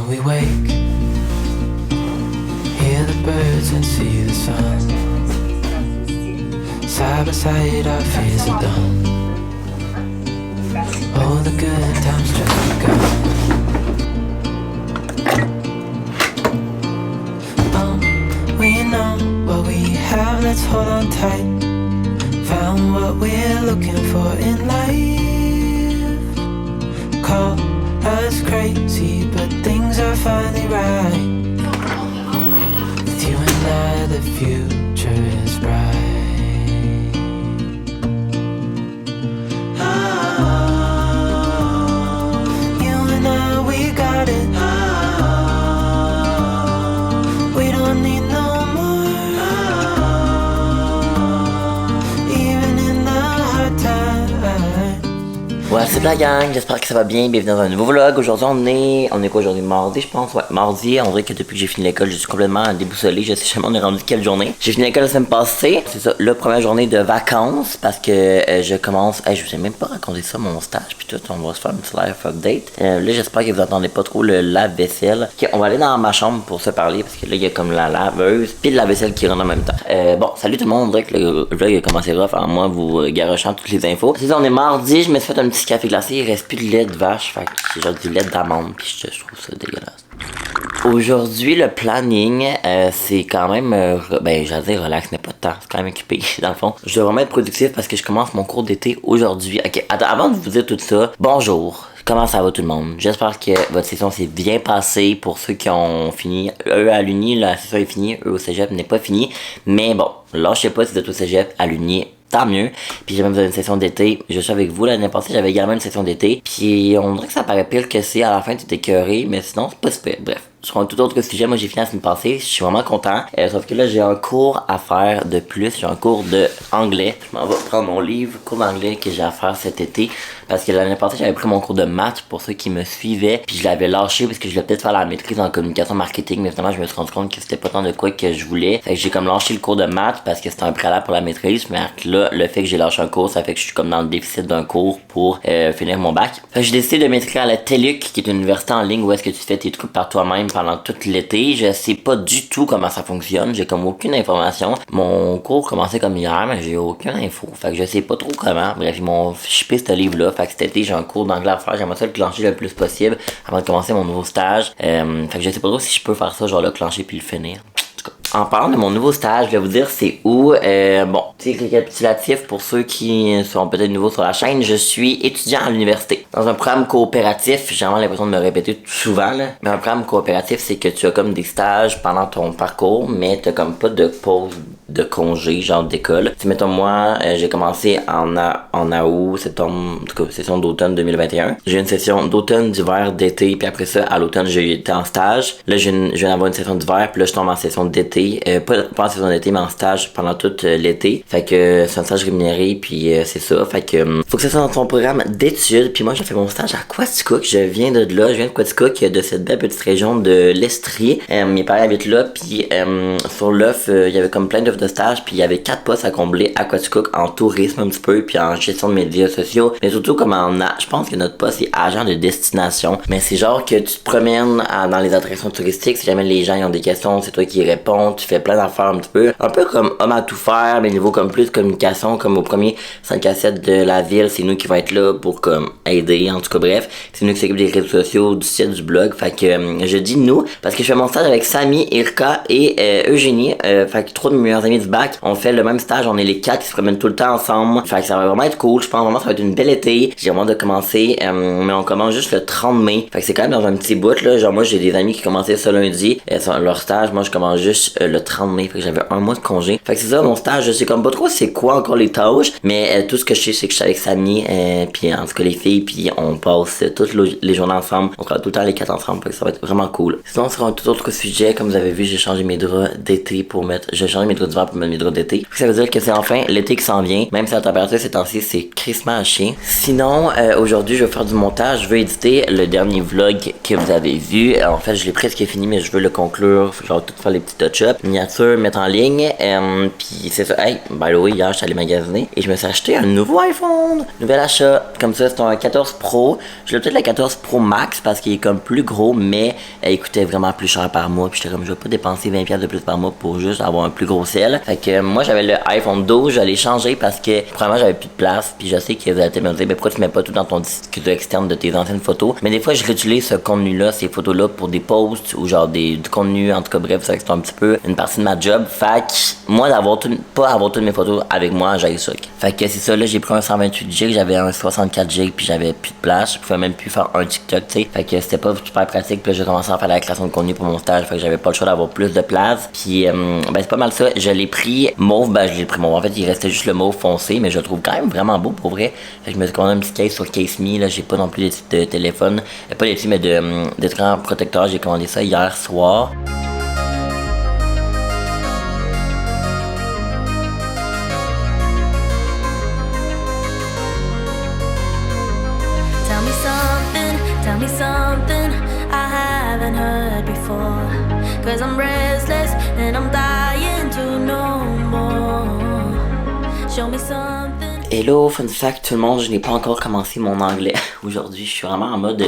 we wake, hear the birds and see the sun. Side by side our fears are done. All the good times just begun. We know what we have, let's hold on tight. Found what we're looking for in life. Call us crazy, but things are finally right. With you and I, the future is bright. Ouais, c'est la gang, j'espère que ça va bien, bienvenue dans un nouveau vlog. Aujourd'hui on est quoi aujourd'hui, mardi je pense, ouais, mardi. On dirait que depuis que j'ai fini l'école, je suis complètement déboussolé, je sais jamais on est rendu quelle journée. J'ai fini l'école la semaine passée, c'est ça, la première journée de vacances, parce que je commence, je vous ai même pas raconté ça, mon stage, puis tout, on va se faire un petit life update. Là j'espère que vous entendez pas trop le lave-vaisselle. Ok, on va aller dans ma chambre pour se parler, parce que là il y a comme la laveuse, puis le lave-vaisselle qui rentre en même temps. Bon, salut tout le monde, on dirait que le vlog a commencé rough en moi, vous garochant toutes les infos. C'est ça, on est mardi, je me suis fait un petit café glacé, il reste plus de lait de vache, fait que c'est genre du lait d'amande, pis je trouve ça dégueulasse. Aujourd'hui, le planning, c'est quand même, j'allais dire relax, mais pas de temps, c'est quand même occupé, dans le fond. Je dois vraiment être productif parce que je commence mon cours d'été aujourd'hui. Ok, attends, avant de vous dire tout ça, bonjour. Comment ça va tout le monde? J'espère que votre session s'est bien passée. Pour ceux qui ont fini, eux à l'Uni, la session est finie, eux au cégep n'est pas finie. Mais bon, lâchez pas si vous êtes au cégep, à l'Uni, tant mieux. Puis j'ai même une session d'été. Je suis avec vous l'année passée, j'avais également une session d'été. Puis on dirait que ça paraît pire que c'est. À la fin, tu t'es écœuré, mais sinon, c'est pas super. Bref. Sur un tout autre sujet, moi j'ai fini la semaine passée, je suis vraiment content. Sauf que là j'ai un cours à faire de plus, j'ai un cours d'anglais. Je m'en vais prendre mon livre, cours d'anglais que j'ai à faire cet été. Parce que l'année passée j'avais pris mon cours de maths pour ceux qui me suivaient. Puis je l'avais lâché parce que je voulais peut-être faire la maîtrise en communication marketing. Mais finalement je me suis rendu compte que c'était pas tant de quoi que je voulais. Fait que j'ai comme lâché le cours de maths parce que c'était un préalable pour la maîtrise. Mais là, le fait que j'ai lâché un cours, ça fait que je suis comme dans le déficit d'un cours pour finir mon bac. Fait que j'ai décidé de m'inscrire à la TELUC, qui est une université en ligne où est-ce que tu fais tes trucs par toi-même pendant tout l'été. Je sais pas du tout comment ça fonctionne. J'ai comme aucune information. Mon cours commençait comme hier, mais j'ai aucune info. Fait que je sais pas trop comment. Bref, ils m'ont shippé ce livre-là. Fait que cet été, j'ai un cours d'anglais à faire. J'aimerais ça le clencher le plus possible avant de commencer mon nouveau stage. Fait que je sais pas trop si je peux faire ça, genre le clencher puis le finir. En parlant de mon nouveau stage, je vais vous dire c'est où. Bon, petit récapitulatif pour ceux qui sont peut-être nouveaux sur la chaîne. Je suis étudiant à l'université. Dans un programme coopératif, j'ai vraiment l'impression de me répéter souvent, là. Mais un programme coopératif, c'est que tu as comme des stages pendant ton parcours, mais t'as comme pas de pause de congé, genre d'école. Tu mettons moi, j'ai commencé en août, septembre, en tout cas, session d'automne 2021. J'ai une session d'automne, d'hiver, d'été, puis après ça, à l'automne, j'ai été en stage. Là, je viens d'avoir une session d'hiver, puis là, je tombe en session d'été. Pas en saison d'été, mais en stage pendant tout l'été. Fait que c'est un stage rémunéré, puis c'est ça. Fait que faut que ça soit dans ton programme d'études. Puis moi, j'ai fait mon stage à Quaticook. Je viens de là, je viens de Quaticook, de cette belle petite région de l'Estrie. Mes parents habitent là, puis sur l'offre, il y avait comme plein d'offres de stage, puis il y avait 4 postes à combler à Quaticook en tourisme un petit peu, puis en gestion de médias sociaux, mais surtout comme je pense que notre poste est agent de destination, mais c'est genre que tu te promènes dans les attractions touristiques, si jamais les gens ils ont des questions, c'est toi qui réponds, tu fais plein d'affaires un peu comme homme à tout faire, mais niveau comme plus communication, comme au premier 5 à 7 de la ville, c'est nous qui va être là pour comme aider, en tout cas bref, c'est nous qui s'occupe des réseaux sociaux, du site, du blog, fait que je dis nous, parce que je fais mon stage avec Samy, Irka et Eugénie, fait que 3 de mes meilleurs amis du bac, on fait le même stage, on est les 4 qui se promènent tout le temps ensemble, fait que ça va vraiment être cool, je pense vraiment que ça va être une belle été, j'ai vraiment de commencer, mais on commence juste le 30 mai, fait que c'est quand même dans un petit bout là, genre moi j'ai des amis qui commençaient ce lundi, leur stage, moi je commence juste le 30 mai, fait que j'avais un mois de congé, fait que c'est ça mon stage, je sais comme pas trop c'est quoi encore les tâches, mais tout ce que je sais c'est que je suis avec Samy, puis en tout cas les filles, puis on passe toutes les journées ensemble, on travaille tout le temps les 4 ensemble, fait que ça va être vraiment cool. Sinon sur un tout autre sujet, comme vous avez vu j'ai changé mes draps d'été j'ai changé mes draps d'hiver pour mettre mes draps d'été. Ça veut dire que c'est enfin l'été qui s'en vient. Même si la température ces temps-ci c'est crissement à chier. Sinon, aujourd'hui je vais faire du montage. Je veux éditer le dernier vlog que vous avez vu. En fait, je l'ai presque fini, mais je veux le conclure. Je vais tout faire les petits touch-ups. Photoshop, miniature, mettre en ligne. Puis c'est ça. Hey, by the way, hier, je suis allé magasiner et je me suis acheté un nouveau iPhone. Nouvel achat. Comme ça, c'est un 14 Pro. Je l'ai peut-être le 14 Pro Max parce qu'il est comme plus gros, mais il coûtait vraiment plus cher par mois. Puis j'étais comme, je vais pas dépenser 20$ de plus par mois pour juste avoir un plus gros sel. Fait que moi, j'avais le iPhone 12, je l'ai changé parce que, premièrement, j'avais plus de place. Puis je sais que vous allez me dire, mais pourquoi tu mets pas tout dans ton disque externe de tes anciennes photos? Mais des fois, je réutilise ce contenu-là, ces photos-là, pour des posts ou genre du contenu, en tout cas, bref, ça c'est un petit peu une partie de ma job. Fait que, moi, pas avoir toutes mes photos avec moi, j'ai ça. Fait que c'est ça, là, j'ai pris un 128G, j'avais un 64G, puis j'avais plus de place. Je pouvais même plus faire un TikTok, tu sais. Fait que c'était pas super pratique. Puis là, j'ai commencé à faire la création de contenu pour mon stage. Fait que j'avais pas le choix d'avoir plus de place. Puis, ben, c'est pas mal ça. Je l'ai pris mauve, ben, je l'ai pris mauve. En fait, il restait juste le mauve foncé, mais je le trouve quand même vraiment beau pour vrai. Fait que je me suis commandé un petit case sur Case Me, là. J'ai pas non plus des petits de téléphone. Pas des petits, mais d'écran protecteur. J'ai commandé ça hier soir. Tell me something I haven't heard before. 'Cause I'm restless and I'm dying to know more. Show me something. Hello, fun fact, tout le monde, je n'ai pas encore commencé mon anglais. Aujourd'hui, je suis vraiment en mode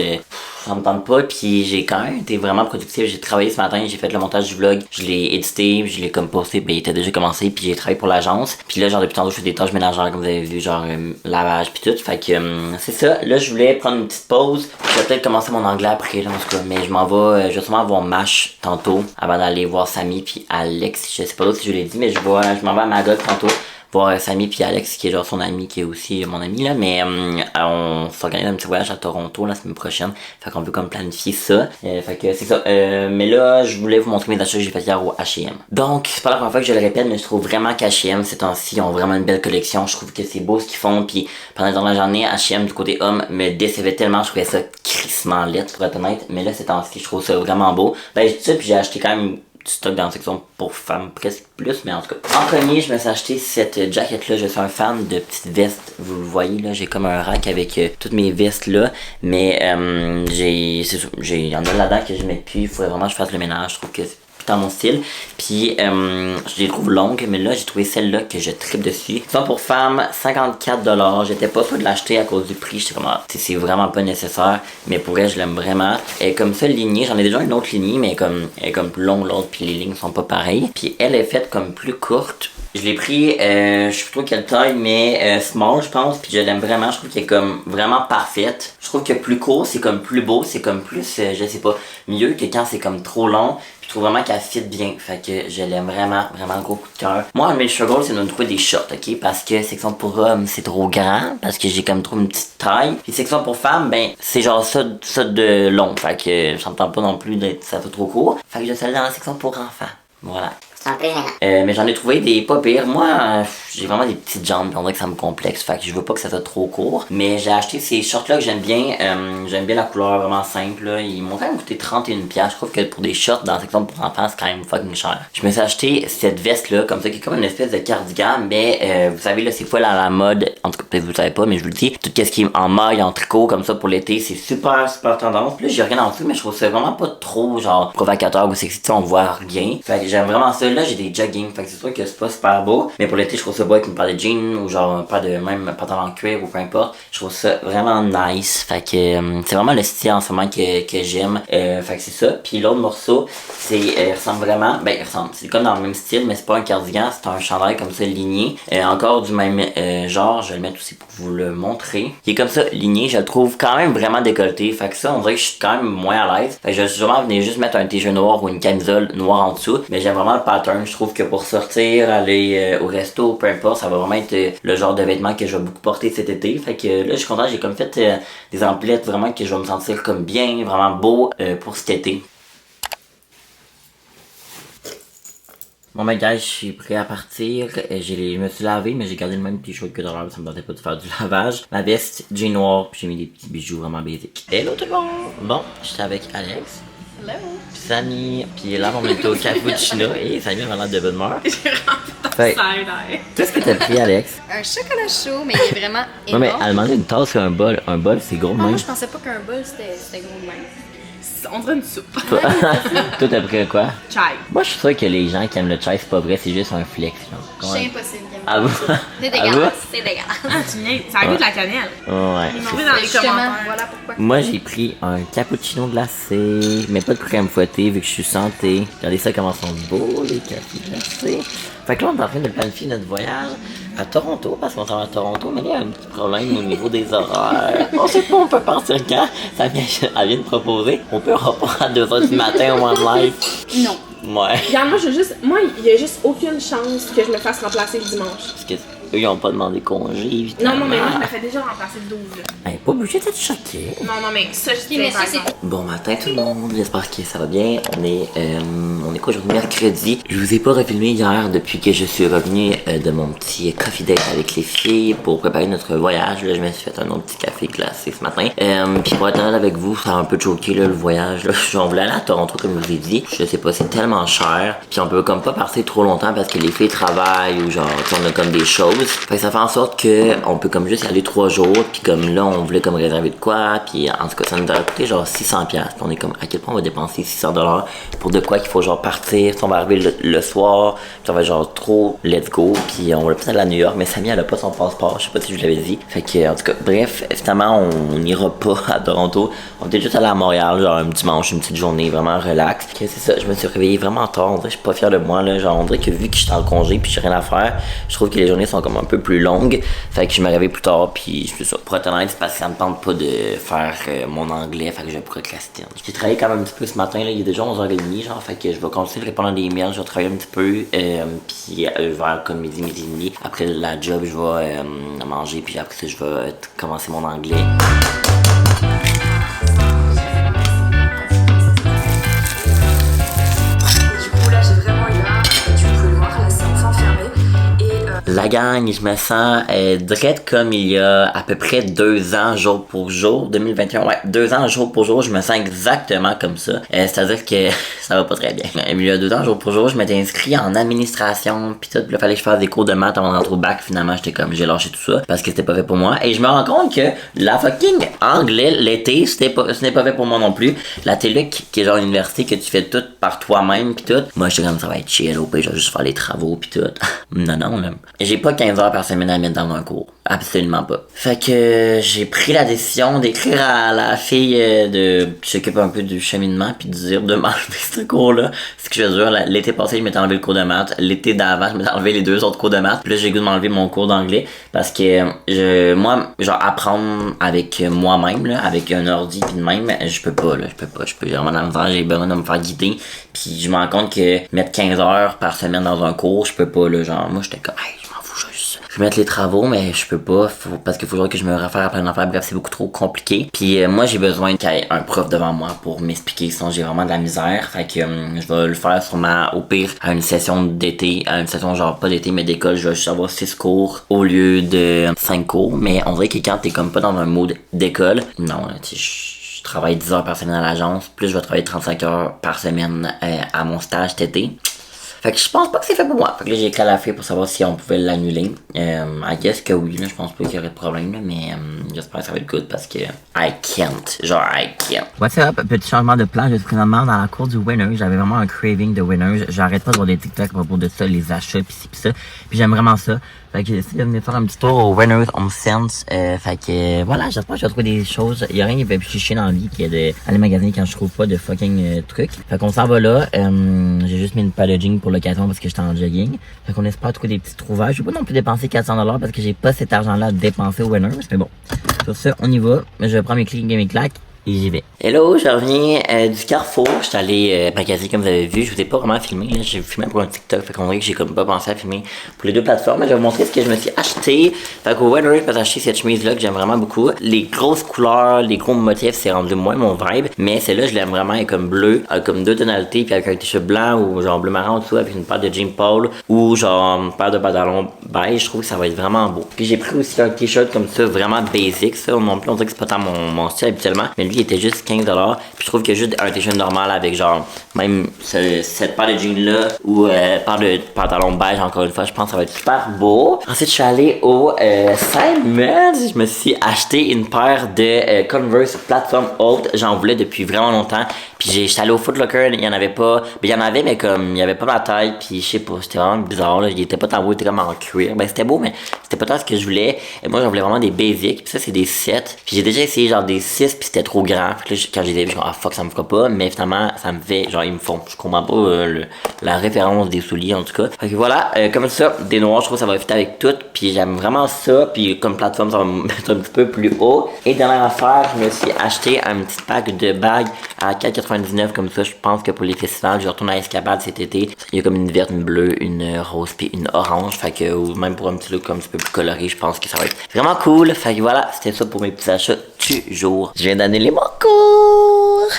ça me tente pas, puis j'ai quand même été vraiment productif. J'ai travaillé ce matin, j'ai fait le montage du vlog, je l'ai édité, je l'ai comme posté, ben il était déjà commencé, puis j'ai travaillé pour l'agence. Puis là, genre depuis tantôt, je fais des tâches ménagères, comme vous avez vu, genre lavage puis tout. Fait que c'est ça. Là, je voulais prendre une petite pause. Je vais peut-être commencer mon anglais après, là, en tout cas. Mais je m'en vais, je vais sûrement voir Mash tantôt, avant d'aller voir Samy puis Alex. Je sais pas si je l'ai dit, mais je m'en vais à Magog tantôt. Voir Samy puis Alex qui est genre son ami qui est aussi mon ami là, mais on s'organise un petit voyage à Toronto la semaine prochaine, fait qu'on peut comme planifier ça, fait que c'est ça, mais là je voulais vous montrer mes achats que j'ai fait hier au H&M. Donc c'est pas la première fois que je le répète, mais je trouve vraiment qu'H&M ces temps-ci ont vraiment une belle collection. Je trouve que c'est beau ce qu'ils font, puis pendant la journée H&M du côté homme me décevait tellement, je trouvais ça crissement laid pour être honnête, mais là ces temps-ci je trouve ça vraiment beau. Ben je dis ça puis j'ai acheté quand même du stock dans la section pour femmes, presque plus, mais en tout cas. En premier, je me suis acheté cette jacket-là. Je suis un fan de petites vestes. Vous le voyez, là, j'ai comme un rack avec toutes mes vestes, là. Mais il y en a là-dedans que je mets plus. Il faudrait vraiment que je fasse le ménage. Je trouve que c'est dans mon style. Puis, je les trouve longues, mais là, j'ai trouvé celle-là que je tripe dessus. Sinon, pour femmes, 54$. J'étais pas sûr de l'acheter à cause du prix. J'étais comme, c'est vraiment pas nécessaire. Mais pour elle, je l'aime vraiment. Elle est comme ça, lignée. J'en ai déjà une autre lignée, mais elle est comme plus longue, l'autre, puis les lignes sont pas pareilles. Puis, elle est faite comme plus courte. Je l'ai pris, je sais pas trop quelle taille, mais small, je pense. Puis, je l'aime vraiment. Je trouve qu'elle est comme vraiment parfaite. Je trouve que plus court, c'est comme plus beau. C'est comme plus, je sais pas, mieux que quand c'est comme trop long. Je trouve vraiment qu'elle fit bien, fait que je l'aime vraiment, vraiment gros coup de cœur. Moi, un de mes struggles, c'est de me trouver des shorts, ok? Parce que section pour hommes, c'est trop grand, parce que j'ai comme trop une petite taille. Puis section pour femmes, ben, c'est genre ça de long, fait que j'entends pas non plus d'être ça fait trop court. Fait que je suis allé dans la section pour enfants. Voilà. Mais j'en ai trouvé des pas pires. Moi, j'ai vraiment des petites jambes, on dirait que ça me complexe, fait que je veux pas que ça soit trop court. Mais j'ai acheté ces shorts-là que j'aime bien. J'aime bien la couleur vraiment simple, là. Ils m'ont quand même coûté 31$. Je trouve que pour des shorts dans la section pour enfants, c'est quand même fucking cher. Je me suis acheté cette veste-là, comme ça, qui est comme une espèce de cardigan, mais vous savez, là, c'est pas à la mode. En tout cas, peut-être vous le savez pas, mais je vous le dis. Tout ce qui est en maille, en tricot, comme ça, pour l'été, c'est super, super tendance. Puis là, j'ai rien en dessous, mais je trouve ça vraiment pas trop, genre, provocateur ou sexy, on voit rien. Fait que j'aime vraiment ça. Là, j'ai des jogging, fait que c'est sûr que c'est pas super beau, mais pour l'été je trouve ça beau avec une paire de jeans ou genre pas de même pantalon en cuir ou peu importe. Je trouve ça vraiment nice, fait que c'est vraiment le style en ce moment que j'aime. Fait que c'est ça. Puis l'autre morceau, il ressemble vraiment, c'est comme dans le même style, mais c'est pas un cardigan, c'est un chandail comme ça ligné, encore du même genre. Je vais le mettre aussi pour vous le montrer. Il est comme ça ligné, je le trouve quand même vraiment décolleté, fait que ça on dirait que je suis quand même moins à l'aise. Fait que je vais sûrement venir juste mettre un t-shirt noir ou une camisole noire en dessous, mais j'aime vraiment le pattern. Je trouve que pour sortir, aller au resto, peu importe, ça va vraiment être le genre de vêtements que je vais beaucoup porter cet été. Fait que là, je suis content, j'ai comme fait des emplettes vraiment que je vais me sentir comme bien, vraiment beau pour cet été. Bon ben gars, je suis prêt à partir. Je me suis lavé, mais j'ai gardé le même t-shirt que dans l'heure, ça me tentait pas de faire du lavage. Ma veste, jean noir, puis j'ai mis des petits bijoux vraiment basiques. Hello tout le monde! Bon, j'étais avec Alex. Hello! Puis Samy, puis là on est au cappuccino et Samy a l'air de bonne humeur. J'ai rempli ton Fait- side-eye. Qu'est-ce que t'as pris, Alex? Un chocolat chaud, mais il est vraiment Ouais, mais énorme. elle demandait une tasse et un bol. Un bol, c'est gros, Ah, moi, même. je pensais pas qu'un bol, c'était gros de même. On dirait une soupe. Toi, t'as pris quoi? Chai. Moi, je suis sûr que les gens qui aiment le chai, c'est pas vrai, c'est juste un flex. C'est impossible. Ah vous? C'est Ah, dégueulasse. C'est dégueulasse. Ah, tu niaises. Ça a goût de la cannelle. Ouais. Ils m'ont mis dans les Justement, commentaires. voilà pourquoi. Moi, j'ai pris un cappuccino glacé, mais pas de crème fouettée vu que je suis santé. Regardez ça comment ils sont beaux, les cafés glacés. Fait que là, on est en train de planifier notre voyage à Toronto, parce qu'on s'en va à Toronto, mais là, il y a un petit problème au niveau des horaires. On sait pas, on peut partir quand. Ça vient, elle vient de proposer. On peut reprendre à 2h du matin au One Life. Non. Ouais. Regarde, moi, il y a juste aucune chance que je me fasse remplacer le dimanche. Parce que eux, ils ont pas demandé congé, évidemment. Non, mais moi, je me fais déjà remplacer le 12. Là. Elle est pas obligée d'être choquée. Non, mais ça, je dis mais par ça, exemple. Bon matin tout le monde, j'espère que ça va bien. On est quoi aujourd'hui? Mercredi. Je vous ai pas refilmé hier depuis que je suis revenu de mon petit coffee date avec les filles pour préparer notre voyage. Là, je me suis fait un autre petit café glacé ce matin. Puis pour être honnête avec vous, ça a un peu choqué là, le voyage. Là. On voulait aller à Toronto comme je vous ai dit. Je sais pas, c'est tellement cher. Puis on peut comme pas partir trop longtemps parce que les filles travaillent ou genre on a comme des choses. Fait que ça fait en sorte que on peut comme juste y aller 3 jours. Puis comme là, on voulait comme réserver de quoi. Puis en tout cas, ça nous a coûté genre 600$. Puis on est comme à quel point on va dépenser 600$ pour de quoi qu'il faut genre partir. Si on va arriver le soir, puis ça va être genre trop let's go. Puis on va peut-être aller à New York. Mais Samy, elle a pas son passeport. Je sais pas si je l'avais dit. Fait que en tout cas, bref, finalement, on n'ira pas à Toronto. On était juste allé à Montréal, genre un dimanche, une petite journée vraiment relax. Que c'est ça, je me suis réveillé vraiment tard. On dirait que je suis pas fier de moi là. Genre on dirait que vu que j'étais en congé puis j'ai rien à faire, je trouve que les journées sont comme un peu plus longues. Fait que je me réveille plus tard puis je fais ça. Pour être honnête, c'est parce que ça me tente pas de faire mon anglais. Fait que je vais procrastiner. J'ai travaillé quand même un petit peu ce matin là. Il est déjà 11h30 genre. Fait que je vais continuer de répondre à des emails. Je vais travailler un petit peu. Puis vers comme midi et demi. Après la job, je vais manger puis après ça, je vais commencer mon anglais. La gang, je me sens drette comme il y a à peu près 2 ans jour pour jour, 2021, ouais, 2 ans jour pour jour, je me sens exactement comme ça. C'est-à-dire que ça va pas très bien. Il y a 2 ans jour pour jour, je m'étais inscrit en administration, pis tout, pis là, fallait que je fasse des cours de maths avant d'entrer au bac. Finalement, j'étais comme, j'ai lâché tout ça parce que c'était pas fait pour moi. Et je me rends compte que la fucking anglais, l'été, ce n'est pas fait pour moi non plus. La TELUC, qui est genre une université que tu fais tout par toi-même pis tout. Moi, j'étais comme, ça va être chill, au pire, je vais juste faire les travaux pis tout. Non, là. J'ai pas 15 heures par semaine à mettre dans un cours. Absolument pas. Fait que j'ai pris la décision d'écrire à la fille qui s'occupe un peu du cheminement puis de dire de m'enlever ce cours-là. Ce que je veux dire, l'été passé, je m'étais enlevé le cours de maths. L'été d'avant, je m'étais enlevé les 2 autres cours de maths. Puis là, j'ai le goût de m'enlever mon cours d'anglais parce que moi, genre apprendre avec moi-même, là, avec un ordi puis de même, je peux pas, là. Je peux vraiment dans le temps, j'ai besoin de me faire guider. Puis je me rends compte que mettre 15 heures par semaine dans un cours, je peux pas, là. Genre, moi, j'étais comme, hey, je vais mettre les travaux, mais je peux pas, parce qu'il faudrait que je me réfère à plein d'affaires. Bref, c'est beaucoup trop compliqué. Puis moi, j'ai besoin qu'il y ait un prof devant moi pour m'expliquer, sinon j'ai vraiment de la misère. Fait que je vais le faire sûrement, au pire, à une session d'été, à une session genre pas d'été, mais d'école. Je vais juste avoir 6 cours au lieu de 5 cours. Mais on dirait que quand t'es comme pas dans un mode d'école, non, tu sais, je travaille 10 heures par semaine à l'agence, plus je vais travailler 35 heures par semaine à mon stage cet été. Fait que je pense pas que c'est fait pour moi. Fait que là, j'ai écrit à la fille pour savoir si on pouvait l'annuler. I guess que oui, là, je pense pas qu'il y aurait de problème, là, mais j'espère que ça va être good parce que I can't. Genre, I can't. What's up? Petit changement de plan. Je suis présentement dans la cour du Winners. J'avais vraiment un craving de Winners. J'arrête pas de voir des TikTok à propos de ça, les achats pis ci pis ça. Puis j'aime vraiment ça. Fait que j'ai essayé de venir faire un petit tour au Winners Home Sense. Fait que voilà, j'espère que je vais trouver des choses. Il y a rien qui fait plus chier dans la vie que d'aller magasiner quand je trouve pas de fucking trucs. Fait qu'on s'en va là. J'ai juste mis une paire de jeans pour l'occasion parce que j'étais en jogging. Fait qu'on espère trouver des petits trouvages. Je vais pas non plus dépenser 400$ parce que j'ai pas cet argent-là à dépenser au Winners. Mais bon, sur ça, on y va. Je vais prendre mes clics et mes claques. Et j'y vais. Hello, je reviens du Carrefour. J'étais allé magasiner comme vous avez vu. Je vous ai pas vraiment filmé. Là, j'ai filmé pour un TikTok. Fait qu'on dirait que j'ai comme pas pensé à filmer pour les 2 plateformes. Je vais vous montrer ce que je me suis acheté. Fait qu'au Winners, je peux acheter cette chemise-là que j'aime vraiment beaucoup. Les grosses couleurs, les gros motifs, c'est rendu moins mon vibe. Mais celle-là, je l'aime vraiment. Elle est comme bleu, comme 2 tonalités, puis avec un t-shirt blanc ou genre bleu marron en dessous avec une paire de jeans Paul ou genre une paire de pantalons beige. Je trouve que ça va être vraiment beau. Puis j'ai pris aussi un t-shirt comme ça, vraiment basic. Ça, non plus, on dirait que c'est pas tant mon style habituellement. Mais lui, il était juste 15$. Puis je trouve que juste un t-shirt normal avec genre même cette paire de jeans là ou paire de pantalons beige, encore une fois, je pense que ça va être super beau. Ensuite, je suis allé au Simons. Je me suis acheté une paire de Converse plateforme haute. J'en voulais depuis vraiment longtemps. Puis j'étais allé au Foot Locker, il y en avait pas. Ben, il y en avait, mais comme, il y avait pas ma taille, puis je sais pas, c'était vraiment bizarre, là. Il était pas tant beau, il était comme en cuir. Ben, c'était beau, mais c'était pas tant ce que je voulais. Et moi, j'en voulais vraiment des basics, puis ça, c'est des 7. Puis j'ai déjà essayé, genre, des 6, puis c'était trop grand. Puis là, quand j'ai dit, je me ah fuck, ça me fera pas, mais finalement, ça me fait, genre, ils me font. Je comprends pas la référence des souliers, en tout cas. Fait que voilà, comme ça, des noirs, je trouve que ça va fitter avec tout, puis j'aime vraiment ça, puis comme plateforme, ça va me mettre un petit peu plus haut. Et dernière affaire, je me suis acheté un petit pack de bagues à 4,99, comme ça, je pense que pour les festivals, je retourne à Escapade cet été. Il y a comme une verte, une bleue, une rose, puis une orange, fait que, ou même pour un petit look comme un petit peu plus coloré, je pense que ça va être vraiment cool. Fait que voilà, c'était ça pour mes petits achats du jour. Je viens d'annuler mon cours!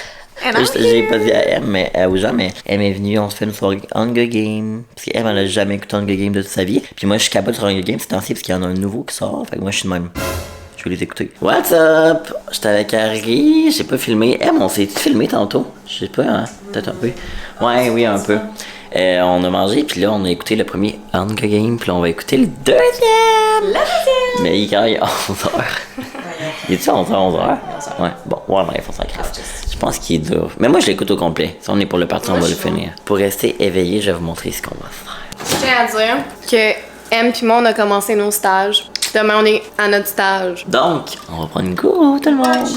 J'ai pas dit à elle, mais aux gens, mais elle m'est venue, on se fait une soirée Hunger Games. Parce qu'elle, elle a jamais écouté Hunger Games de toute sa vie. Puis moi, je suis capable sur Hunger Games ces temps-ci, parce qu'il y en a un nouveau qui sort. Fait que moi, je suis de même. Je vais les écouter. What's up? J'étais avec Harry, j'ai pas filmé. On s'est filmé tantôt? Je sais pas, hein? Peut-être un peu. Ouais, oui, un peu. On a mangé, puis là, on a écouté le premier Hunger Games, puis là, on va écouter le deuxième! Le deuxième! Mais il est 11h. Il est-tu 11h? Ouais, bon, ouais, bref, on s'en crisse. Je pense qu'il est dur. Mais moi, je l'écoute au complet. Si on est pour le parti, on va le finir. Pour rester éveillé, je vais vous montrer ce qu'on va faire. Je tiens à dire que M puis moi, on a commencé nos stages. Demain, on est à notre stage. Donc, on va prendre une goût, tout le monde.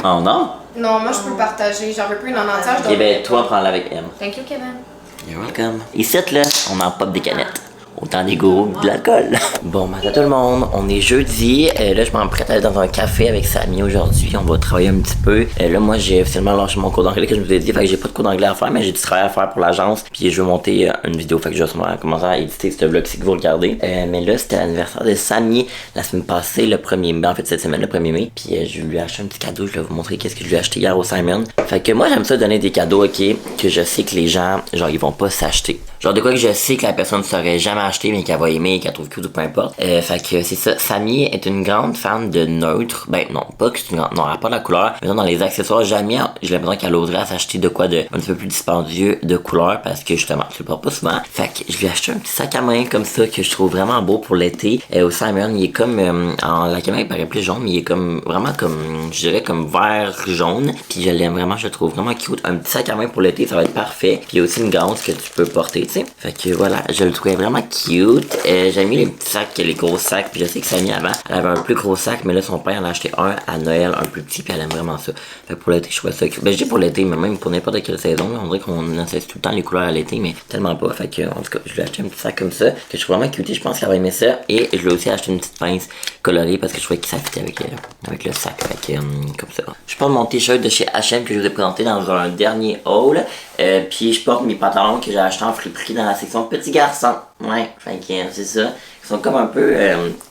Oh non? Non, moi, je peux le partager. J'en veux plus une en entière. Ok, ben, toi, prends-la avec M. Thank you, Kevin. You're welcome. Ici, là, on en pop des canettes. Autant des goûts de l'alcool. Bon, matin tout le monde, on est jeudi. Là, je m'apprête à aller dans un café avec Samy aujourd'hui. On va travailler un petit peu. Là, moi, j'ai officiellement lâché mon cours d'anglais que je vous ai dit. Fait que j'ai pas de cours d'anglais à faire, mais j'ai du travail à faire pour l'agence. Puis je vais monter une vidéo. Fait que je vais sûrement commencer à éditer ce vlog si vous regardez. Mais là, c'était l'anniversaire de Samy la semaine passée, le 1er mai. En fait, cette semaine, le 1er mai. Puis je lui ai acheté un petit cadeau. Je vais vous montrer qu'est-ce que je lui ai acheté hier au Simon. Fait que moi, j'aime ça donner des cadeaux, ok, que je sais que les gens, genre, ils vont pas s'acheter. Genre de quoi que je sais que la personne ne saurait jamais acheter, mais qu'elle va aimer, qu'elle trouve cute ou peu importe. Fait que c'est ça. Samy est une grande fan de neutre. Ben non, pas que c'est une grande. Non, elle a pas de la couleur. Mais non, dans les accessoires, jamais j'ai l'impression qu'elle oserait s'acheter de quoi de un petit peu plus dispendieux de couleur parce que justement, je le porte pas souvent. Fait que je lui ai acheté un petit sac à main comme ça que je trouve vraiment beau pour l'été. Au Simon, il est comme la caméra il paraît plus jaune, mais il est comme vraiment comme je dirais comme vert jaune. Puis je l'aime vraiment, je le trouve vraiment cute. Un petit sac à main pour l'été, ça va être parfait. Puis il y a aussi une grande que tu peux porter. Fait que voilà, je le trouvais vraiment cute. J'ai mis les petits sacs, les gros sacs. Puis je sais que Samy avant, elle avait un plus gros sac, mais là son père en a acheté un à Noël, un plus petit, puis elle aime vraiment ça. Fait que pour l'été, je trouvais ça cute. Ben je dis pour l'été, mais même pour n'importe quelle saison, on dirait qu'on associe tout le temps les couleurs à l'été, mais tellement pas. Fait que en tout cas, je lui ai acheté un petit sac comme ça, que je trouve vraiment cute. Je pense qu'elle va aimer ça. Et je lui ai aussi acheté une petite pince colorée parce que je trouvais que ça fitait avec le sac. Fait que comme ça. Je porte mon t-shirt de chez H&M que je vous ai présenté dans un dernier haul. Puis je porte mes pantalons que j'ai achetés en friperie dans la section petit garçon. Ouais, fait que c'est ça. Ils sont comme un peu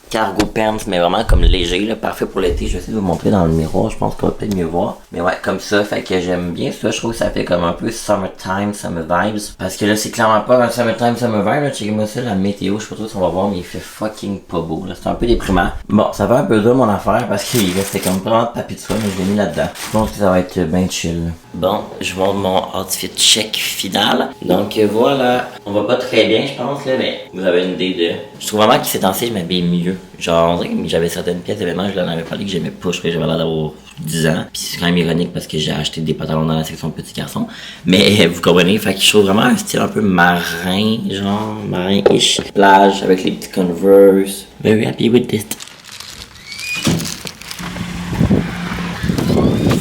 cargo pants, mais vraiment comme léger, là, parfait pour l'été. Je vais essayer de vous montrer dans le miroir, je pense qu'on va peut-être mieux voir. Mais ouais, comme ça, fait que j'aime bien ça. Je trouve que ça fait comme un peu summertime, summer vibes. Parce que là, c'est clairement pas un summertime, summer vibe. Là, checkez-moi ça, la météo, je sais pas trop si on va voir, mais il fait fucking pas beau. Là, c'est un peu déprimant. Bon, ça fait un peu dur mon affaire parce qu'il restait comme vraiment de papier de soie, mais je l'ai mis là-dedans. Je pense que ça va être bien chill. Bon, je vous montre mon outfit check final. Donc voilà, on va pas très bien, je pense, là, mais vous avez une idée de. Je trouve vraiment que ces temps-ci, je m'habille mieux. Genre, on dirait que j'avais certaines pièces d'événements, je l'en avais parlé que j'aimais pas, je trouvais que j'avais l'air d'avoir 10 ans. Puis c'est quand même ironique parce que j'ai acheté des pantalons dans la section petit garçon. Mais vous comprenez, fait que je trouve vraiment un style un peu marin, genre marin-ish. Plage avec les petits Converse. Very happy with this.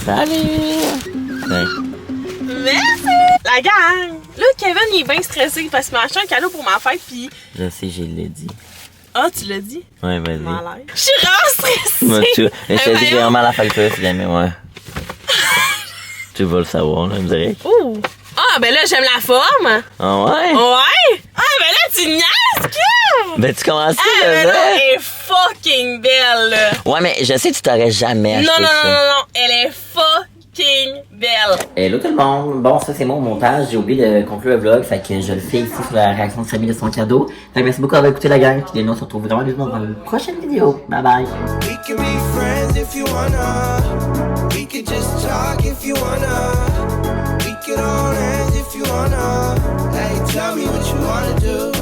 Salut! Ouais. Merci! La gang! Là, Kevin, il est bien stressé parce qu'il m'a acheté un cadeau pour ma fête, pis... Je sais, je l'ai dit. Ah, tu l'as dit? Ouais, vas-y. Je suis vraiment stressée! Moi, je te dis que j'ai vraiment la facture si jamais, ouais. Tu vas le savoir, là, me dirais. Ouh! Ah, ben là, j'aime la forme! Ah ouais? Ouais! Ah, ben là, tu niaises, Kev! Ben, tu commences à Ah, ben là, elle est fucking belle, là! Ouais, mais je sais que tu t'aurais jamais acheté ça. Non, elle est fucking belle! Hello tout le monde! Bon, ça c'est mon montage. J'ai oublié de conclure le vlog, fait que je le fais ici sur la réaction de Samy de son cadeau. Fait que merci beaucoup d'avoir écouté la gang. Puis nous on se retrouve vraiment dans une prochaine vidéo. Bye bye! We can be friends if you wanna. We could just talk if you wanna. We could hold hands if you wanna. Hey, tell me what you wanna do.